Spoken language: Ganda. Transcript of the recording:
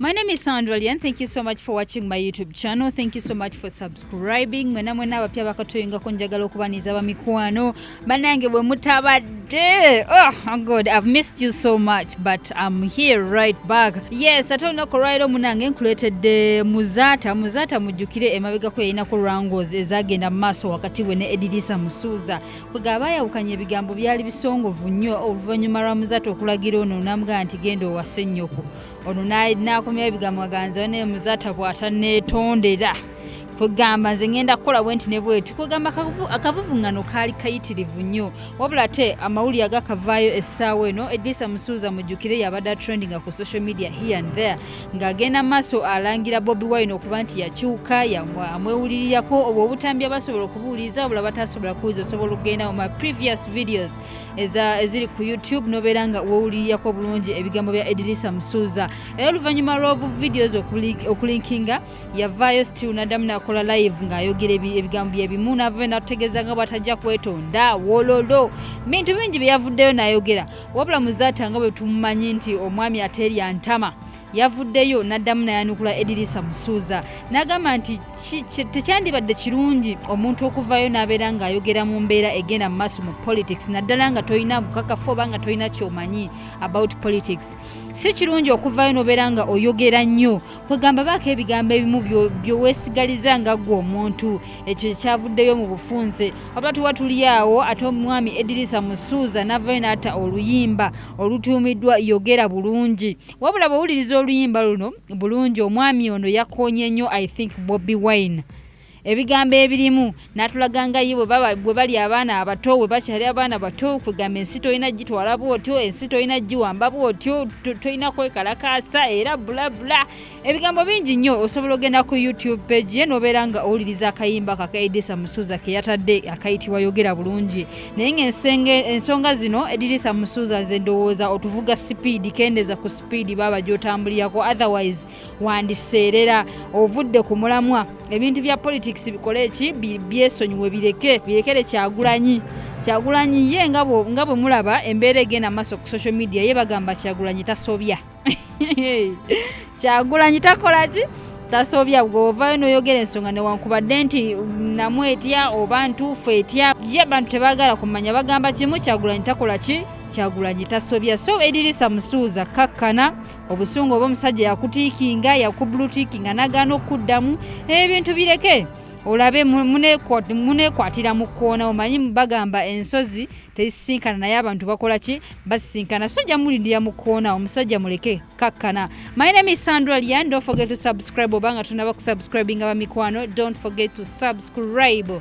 My name is Sandra Lian. Thank you so much for watching my YouTube channel. Thank you so much for subscribing. Mwena abapya bakatoyinga ko njagala okubaniza ba mikwano. Banange bwe mutabadde. Oh God, I've missed you so much, but I'm here right back. Yes, atolina ko right munange nkuletedde Muzaata. Muzaata mujjukire emabega ko yina ko wrangles ezagenda maso wakati we ne Eddy Musuza. Bwegaba yawukanye ebigambo byali bisongovu nnyo oluvannyuma lwa Muzaata okulagira ono namugaa nti genda owase nnyoko. Ono nakomya ebigambo aganza ne Muzaata bw'ataneetondera kugamba nze ngenda kukola bwenti ne bwetu kugamba akavuvungano kaali kayitirivu nnyo wabula ate amawuli agakavaayo essaawa eno Eddy Musuza mujjukire yabadde trending ku social media here and there ng'agenda maaso alangira Bobi Wine okuba nti yakyuka amwewulirirako obwo obutambi abasobola okubuuliza wabula batasobola kuwuliza osobola okugenda mu previous videos eziri ku YouTube nobeera nga wewulirirako bulungi ebigambo bya Eddy Musuza era oluvannyuma lw'obu videos okulinkinga yavaayo still naddamu kola live ng'ayogera ebigambo ebimu nava n'atutegeeza nga batajja kwetonda wololo bintu bingi bye yavuddeyo n'ayogera wabula Muzaata nga bwe tumumanyi nti omwami ateerya ntama yavuddeyo n'addamu n'ayanukula Eddy Musuza n'agamba nti tekyandibadde kirungi omuntu okuvaayo n'abeera ng'ayogera mu mbeera egenda mu maaso mu politics naddala nga tolina bukakafu oba nga tolina ky'omanyi about politics si kirungi okuvaayo n'obeera nga oyogera nnyo kwegamba baako ebigambo ebimu byoweesigaliza nga ggwe omuntu ekyo kyavuddeyo mu bufunze wabula tuba tuli awo ate omwami Eddy Musuza n'avaayo n'atta oluyimba olutuumiddwa yogera bulungi wabula bw'owuliriza oluyimba luno bulungi omwami ono yakoonye nnyo I think Bobi Wine ebigambo ebirimu natulaganga ye bwe bali abaana abato bwe bakyali abaana bato kugamba ensi tolina gitwala bwotyo ensi tolina giwamba bwotyo tolina kwekalakaasa era bulabula ebigambo bingi nnyo osobola ogenda ku YouTube page ye n'obeera nga owuliriza akayimba kaka Eddy Musuza ke yatadde akayitibwa yogera bulungi naye ng'ensonga zino Eddy Musuza nze ndowooza otuvuga speed kendeza ku speed baba gy'otambulirako otherwise wandiseerera ovudde ku mulamwa ebintu bya politics bikole ki byesonyiwe birekere Kyagulanyi ye nga bwe mulaba embeera egenda maaso ku social media ye bagamba Kyagulanyi tasobya Kyagulanyi takola ki tasobya bw'ovaayo n'oyogera ensonga newankubadde nti namwetya oba ntuufu etya ye abantu tebaagala kumanya bagamba kimu Kyagulanyi takola ki Kyagulanyi tasobya so Eddy Musuza kakkana obusungu obw'omusajja yakutiikinga yakubulutiikinga nagaana okuddamu ebintu bireke olabe munekwatira mu kkoona omanyi bagamba ensozi tezisinkana naye abantu bakola ki basisinkana so jja mulindira mu kkoona omusajja muleke kakkana. My name is Sandra Lian. Don't forget to subscribe obanga tunaba kusubscribinga ba mikwano. Don't forget to subscribe.